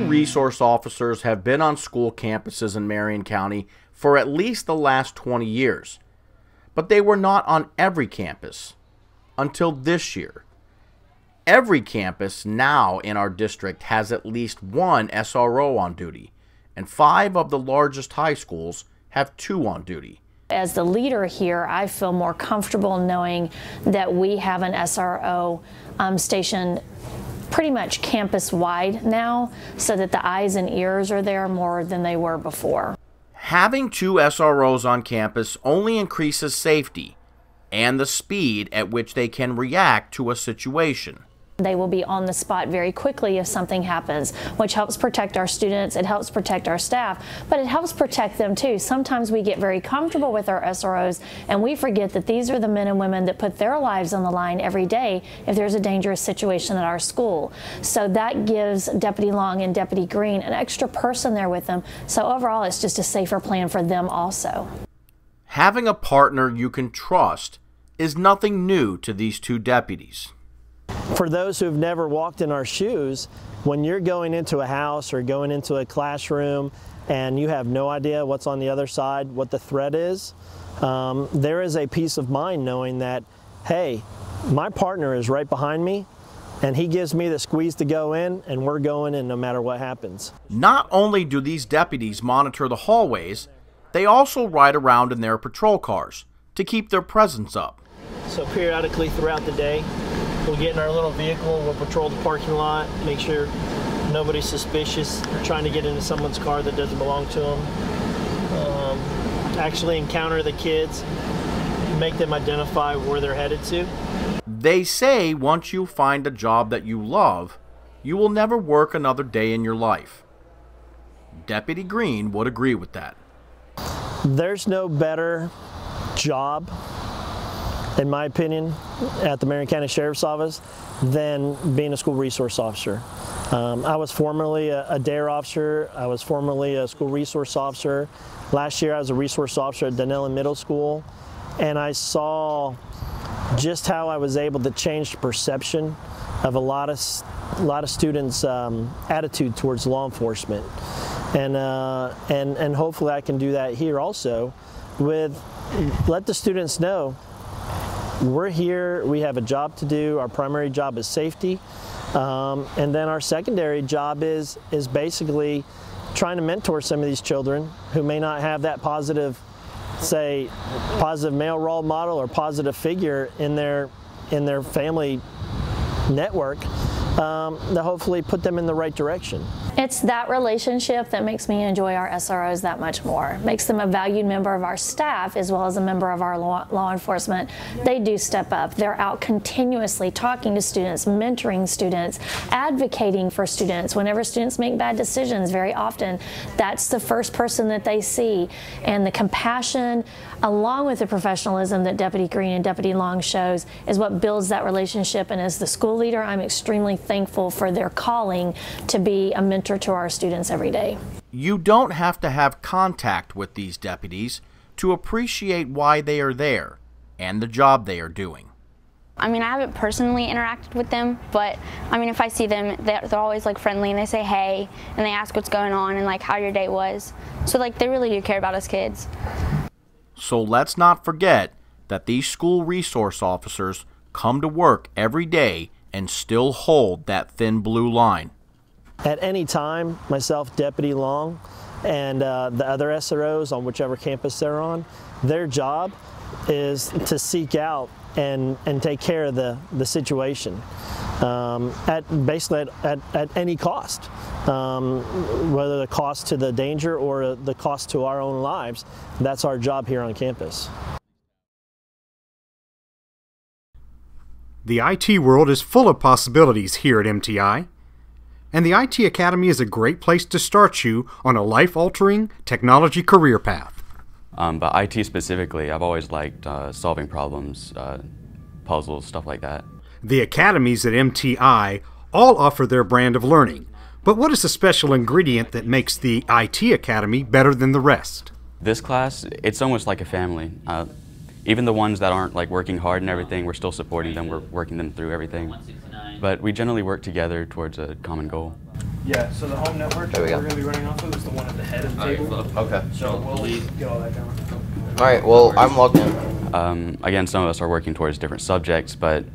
resource officers have been on school campuses in Marion County for at least the last 20 years, but they were not on every campus until this year. Every campus now in our district has at least one SRO on duty, and 5 of the largest high schools have 2 on duty. As the leader here, I feel more comfortable knowing that we have an SRO stationed pretty much campus-wide now, so that the eyes and ears are there more than they were before. Having 2 SROs on campus only increases safety and the speed at which they can react to a situation. They will be on the spot very quickly if something happens, which helps protect our students, it helps protect our staff, but it helps protect them too. Sometimes we get very comfortable with our SROs and we forget that these are the men and women that put their lives on the line every day if there's a dangerous situation at our school. So that gives Deputy Long and Deputy Green an extra person there with them. So overall, it's just a safer plan for them also. Having a partner you can trust is nothing new to these 2 deputies. For those who've never walked in our shoes, when you're going into a house or going into a classroom and you have no idea what's on the other side, what the threat is, there is a peace of mind knowing that, hey, my partner is right behind me and he gives me the squeeze to go in and we're going in no matter what happens. Not only do these deputies monitor the hallways, they also ride around in their patrol cars to keep their presence up. So periodically throughout the day, we'll get in our little vehicle, we'll patrol the parking lot, make sure nobody's suspicious, trying to get into someone's car that doesn't belong to them. Actually encounter the kids, make them identify where they're headed to. They say once you find a job that you love, you will never work another day in your life. Deputy Green would agree with that. There's no better job, in my opinion, at the Marion County Sheriff's Office than being a school resource officer. I was formerly a DARE officer. I was formerly a school resource officer. Last year I was a resource officer at Dunellen Middle School, and I saw just how I was able to change the perception of a lot of students' attitude towards law enforcement. And hopefully I can do that here also with let the students know we're here, we have a job to do, our primary job is safety, and then our secondary job is basically trying to mentor some of these children who may not have that positive, say, positive male role model or positive figure in their family network, to hopefully put them in the right direction. It's that relationship that makes me enjoy our SROs that much more. Makes them a valued member of our staff as well as a member of our law enforcement. They do step up. They're out continuously talking to students, mentoring students, advocating for students. Whenever students make bad decisions, very often that's the first person that they see. And the compassion along with the professionalism that Deputy Green and Deputy Long shows is what builds that relationship. And as the school leader, I'm extremely thankful for their calling to be a mentor to our students every day. You don't have to have contact with these deputies to appreciate why they are there and the job they are doing. I mean, I haven't personally interacted with them, but I mean, if I see them, they're always like friendly and they say hey and they ask what's going on and like how your day was. So like they really do care about us kids. So let's not forget that these school resource officers come to work every day and still hold that thin blue line. At any time, myself, Deputy Long, and the other SROs on whichever campus they're on, their job is to seek out and take care of the situation basically at any cost, whether the cost to the danger or the cost to our own lives. That's our job here on campus. The IT world is full of possibilities here at MTI, and the IT Academy is a great place to start you on a life-altering technology career path. But IT specifically, I've always liked solving problems, puzzles, stuff like that. The academies at MTI all offer their brand of learning, but what is the special ingredient that makes the IT Academy better than the rest? This class, it's almost like a family. Even the ones that aren't like working hard and everything, we're still supporting them, we're working them through everything. But we generally work together towards a common goal. Yeah, so the home network that we're going to be running off of is the one at the head of the table. Okay. So we'll get all that down. All right, well, I'm logged in. Again, some of us are working towards different subjects, but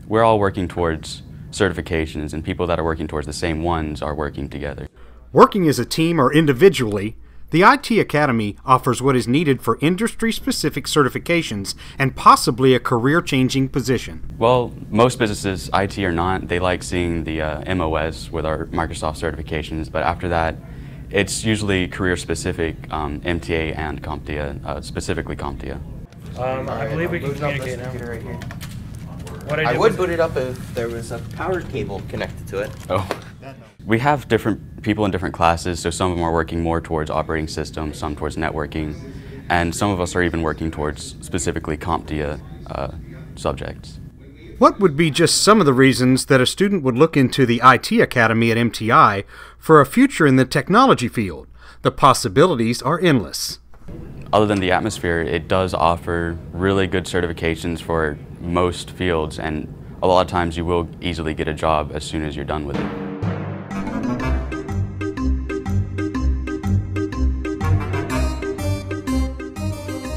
we're all working towards certifications, and people that are working towards the same ones are working together. Working as a team or individually, the IT Academy offers what is needed for industry-specific certifications and possibly a career-changing position. Well, most businesses, IT or not, they like seeing the MOS with our Microsoft certifications, but after that, it's usually career-specific, MTA and CompTIA, specifically CompTIA. I believe we can communicate now. Right here. I would boot it up if there was a power cable connected to it. Oh. We have different people in different classes, so some of them are working more towards operating systems, some towards networking, and some of us are even working towards specifically CompTIA subjects. What would be just some of the reasons that a student would look into the IT Academy at MTI for a future in the technology field? The possibilities are endless. Other than the atmosphere, it does offer really good certifications for most fields, and a lot of times you will easily get a job as soon as you're done with it.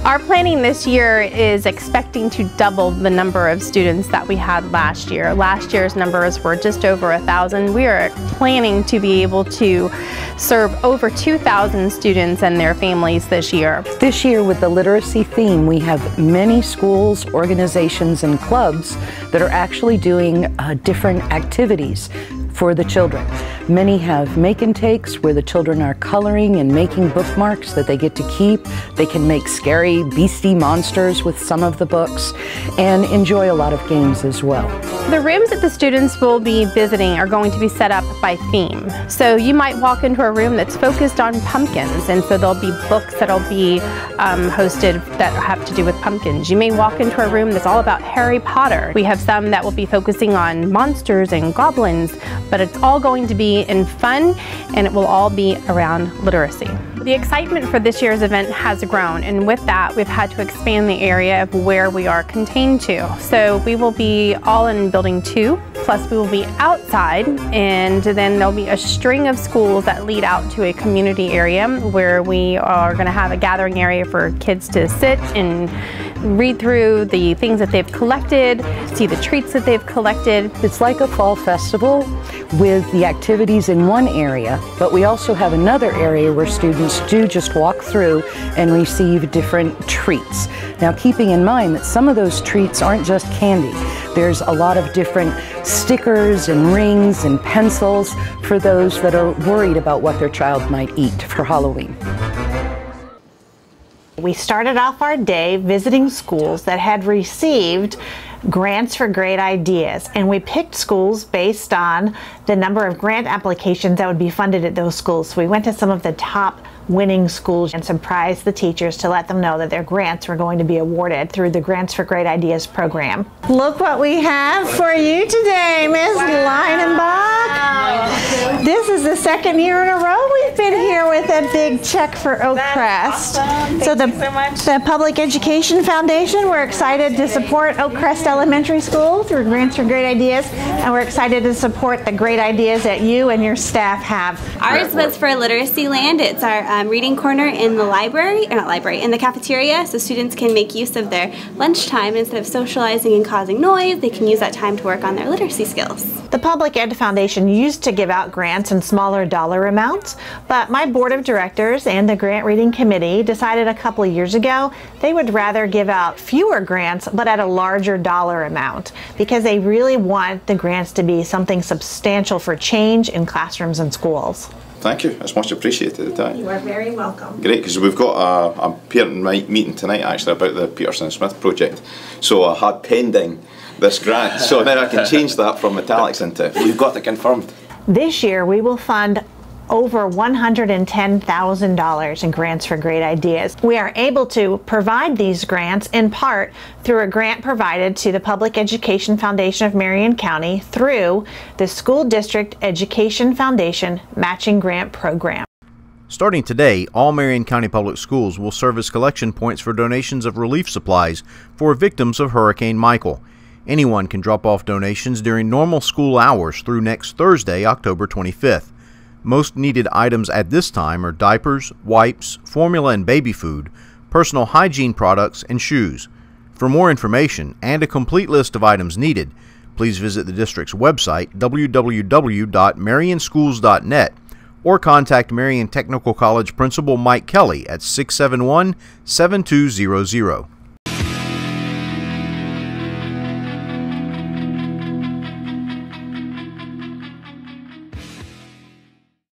Our planning this year is expecting to double the number of students that we had last year. Last year's numbers were just over 1,000. We are planning to be able to serve over 2,000 students and their families this year. This year, with the literacy theme, we have many schools, organizations, and clubs that are actually doing different activities for the children. Many have make and takes where the children are coloring and making bookmarks that they get to keep. They can make scary beastie monsters with some of the books and enjoy a lot of games as well. The rooms that the students will be visiting are going to be set up by theme. So you might walk into a room that's focused on pumpkins, and so there'll be books that'll be hosted that have to do with pumpkins. You may walk into a room that's all about Harry Potter. We have some that will be focusing on monsters and goblins, but it's all going to be in fun, and it will all be around literacy. The excitement for this year's event has grown, and with that we've had to expand the area of where we are contained to. So we will be all in building 2, plus we will be outside, and then there'll be a string of schools that lead out to a community area where we are going to have a gathering area for kids to sit and read through the things that they've collected, see the treats that they've collected. It's like a fall festival with the activities in one area, but we also have another area where students do just walk through and receive different treats. Now, keeping in mind that some of those treats aren't just candy. There's a lot of different stickers and rings and pencils for those that are worried about what their child might eat for Halloween. We started off our day visiting schools that had received grants for great ideas, and we picked schools based on the number of grant applications that would be funded at those schools. So we went to some of the top winning schools and surprised the teachers to let them know that their grants were going to be awarded through the Grants for Great Ideas program. Look what we have for you today, Ms. Leinenbach. This is the second year in a row we've been here with a big check for Oakcrest. Awesome. So the Public Education Foundation, we're excited to support Oakcrest Elementary School through Grants for Great Ideas, and we're excited to support the great ideas that you and your staff have. Ours was for Literacy Land. It's our reading corner in the library, or not library, in the cafeteria, so students can make use of their lunchtime. Instead of socializing and causing noise, they can use that time to work on their literacy skills. The Public Ed Foundation used to give out grants in smaller dollar amounts, but my board of directors and the grant reading committee decided a couple of years ago they would rather give out fewer grants but at a larger dollar amount, because they really want the grants to be something substantial for change in classrooms and schools. Thank you, it's much appreciated. You are very welcome. Great, because we've got a parent meeting tonight actually about the Peterson Smith project. So I had pending this grant, so now I can change that from italics into we've got it confirmed. This year we will fund over $110,000 in grants for great ideas. We are able to provide these grants in part through a grant provided to the Public Education Foundation of Marion County through the School District Education Foundation Matching Grant Program. Starting today, all Marion County Public Schools will serve as collection points for donations of relief supplies for victims of Hurricane Michael. Anyone can drop off donations during normal school hours through next Thursday, October 25th. Most needed items at this time are diapers, wipes, formula and baby food, personal hygiene products, and shoes. For more information and a complete list of items needed, please visit the district's website, www.marionschools.net, or contact Marion Technical College Principal Mike Kelly at 671-7200.